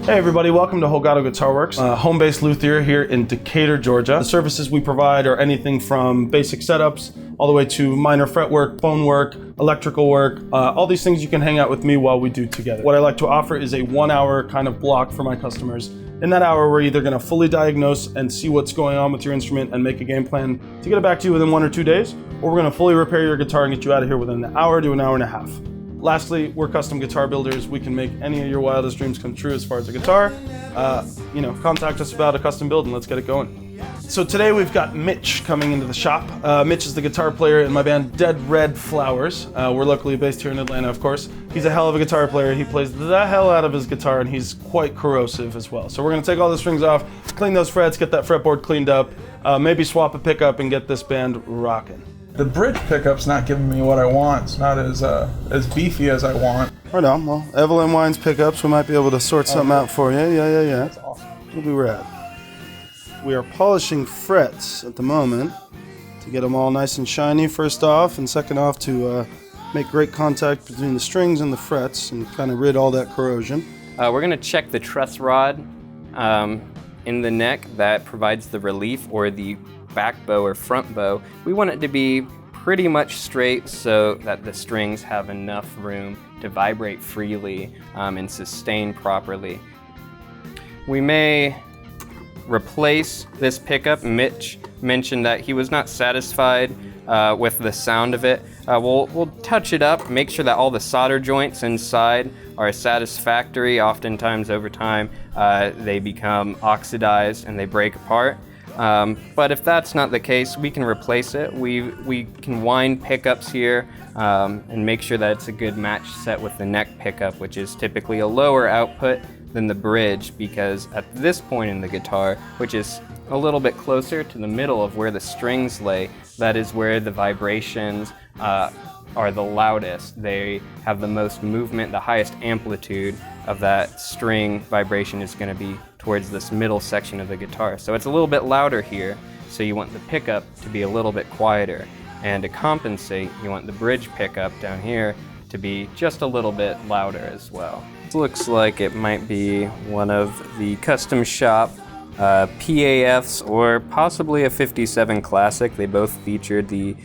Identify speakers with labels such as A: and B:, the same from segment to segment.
A: Hey everybody, welcome to Holgado Guitar Works, home-based luthier here in Decatur, Georgia. The services we provide are anything from basic setups all the way to minor fretwork, bone work, electrical work, all these things you can hang out with me while we do together. What I like to offer is a 1 hour kind of block for my customers. In that hour, we're either gonna fully diagnose and see what's going on with your instrument and make a game plan to get it back to you within 1 or 2 days, or we're gonna fully repair your guitar and get you out of here within an hour to an hour and a half. Lastly, we're custom guitar builders. We can make any of your wildest dreams come true as far as a guitar. Contact us about a custom build and let's get it going. So today we've got Mitch coming into the shop. Mitch is the guitar player in my band Dead Red Flowers. We're locally based here in Atlanta, of course. He's a hell of a guitar player. He plays the hell out of his guitar and he's quite corrosive as well. So we're gonna take all the strings off, clean those frets, get that fretboard cleaned up, maybe swap a pickup and get this band rocking.
B: The bridge pickup's not giving me what I want. It's not as beefy as I want.
A: Right on. Well, Evelyn Wine's pickups, we might be able to sort something out for you. Yeah.
B: That's awesome.
A: It'll be rad. We are polishing frets at the moment to get them all nice and shiny, first off, and second off to make great contact between the strings and the frets and kind of rid all that corrosion.
C: We're going to check the truss rod in the neck that provides the relief, or the back bow or front bow. We want it to be pretty much straight so that the strings have enough room to vibrate freely and sustain properly. We may replace this pickup. Mitch mentioned that he was not satisfied with the sound of it. We'll touch it up, make sure that all the solder joints inside are satisfactory. Oftentimes over time they become oxidized and they break apart. But if that's not the case, we can replace it. We can wind pickups here and make sure that it's a good match set with the neck pickup, which is typically a lower output than the bridge, because at this point in the guitar, which is a little bit closer to the middle of where the strings lay, that is where the vibrations are the loudest. They have the most movement, the highest amplitude of that string vibration is going to be towards this middle section of the guitar. So it's a little bit louder here, so you want the pickup to be a little bit quieter. And to compensate, you want the bridge pickup down here to be just a little bit louder as well. This looks like it might be one of the custom shop PAFs or possibly a 57 Classic. They both featured the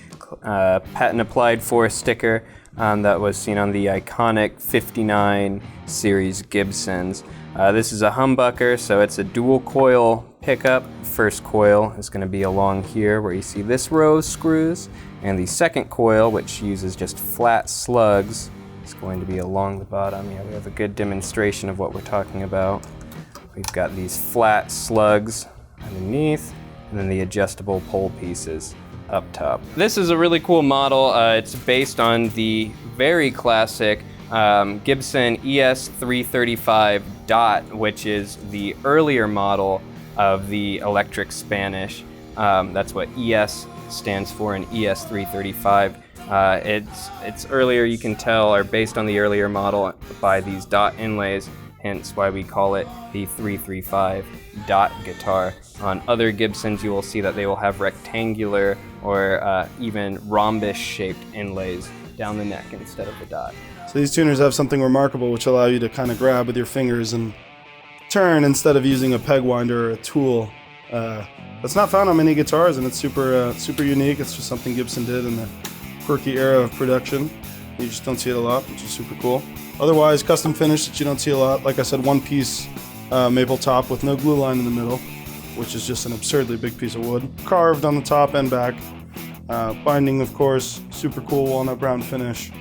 C: patent applied for sticker that was seen on the iconic 59 series Gibsons. This is a humbucker, so it's a dual coil pickup. First coil is going to be along here where you see this row of screws, and the second coil, which uses just flat slugs, is going to be along the bottom. Yeah, we have a good demonstration of what we're talking about. We've got these flat slugs underneath, and then the adjustable pole pieces up top. This is a really cool model. It's based on the very classic Gibson ES335 Dot, which is the earlier model of the electric Spanish. That's what ES stands for in ES335. It's earlier, you can tell, are based on the earlier model by these dot inlays, hence why we call it the 335 Dot guitar. On other Gibsons, you will see that they will have rectangular or even rhombus-shaped inlays down the neck instead of the dot.
A: So these tuners have something remarkable which allow you to kind of grab with your fingers and turn instead of using a peg winder or a tool. That's not found on many guitars, and it's super unique. It's just something Gibson did in the quirky era of production. You just don't see it a lot, which is super cool. Otherwise, custom finish that you don't see a lot. Like I said, one piece maple top with no glue line in the middle, which is just an absurdly big piece of wood. Carved on the top and back. Binding, of course, super cool walnut brown finish.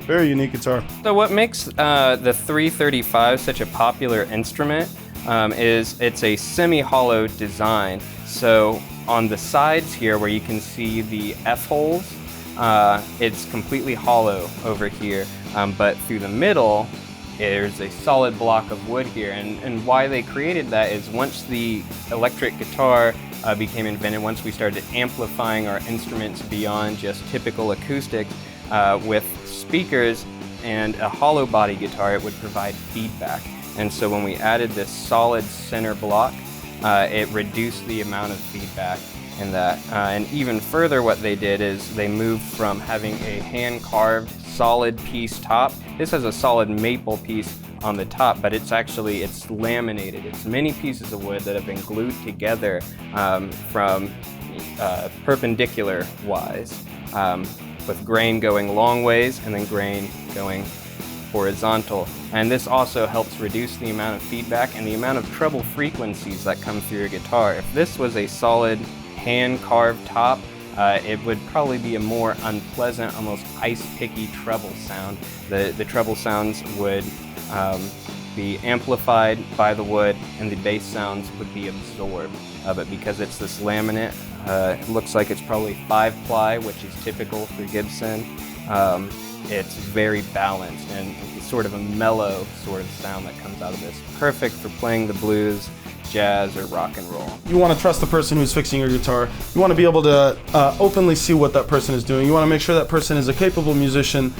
A: Very unique guitar.
C: So what makes the 335 such a popular instrument is it's a semi-hollow design. So on the sides here where you can see the F-holes, it's completely hollow over here, but through the middle there's a solid block of wood here. And why they created that is once the electric guitar became invented, once we started amplifying our instruments beyond just typical acoustics, with speakers and a hollow body guitar, it would provide feedback. And so when we added this solid center block, it reduced the amount of feedback in that. And even further, what they did is they moved from having a hand-carved solid piece top. This has a solid maple piece on the top, but it's laminated. It's many pieces of wood that have been glued together from perpendicular wise, with grain going long ways and then grain going horizontal. And this also helps reduce the amount of feedback and the amount of treble frequencies that come through your guitar. If this was a solid hand-carved top, it would probably be a more unpleasant, almost ice-picky treble sound. The treble sounds would be amplified by the wood, and the bass sounds would be absorbed. But because it's this laminate, it looks like it's probably 5-ply, which is typical for Gibson. It's very balanced, and it's sort of a mellow sort of sound that comes out of this. Perfect for playing the blues, jazz, or rock and roll.
A: You want to trust the person who's fixing your guitar. You want to be able to openly see what that person is doing. You want to make sure that person is a capable musician,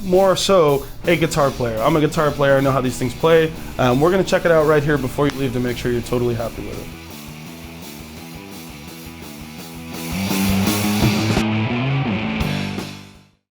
A: more so a guitar player. I'm a guitar player, I know how these things play. We're going to check it out right here before you leave to make sure you're totally happy with it.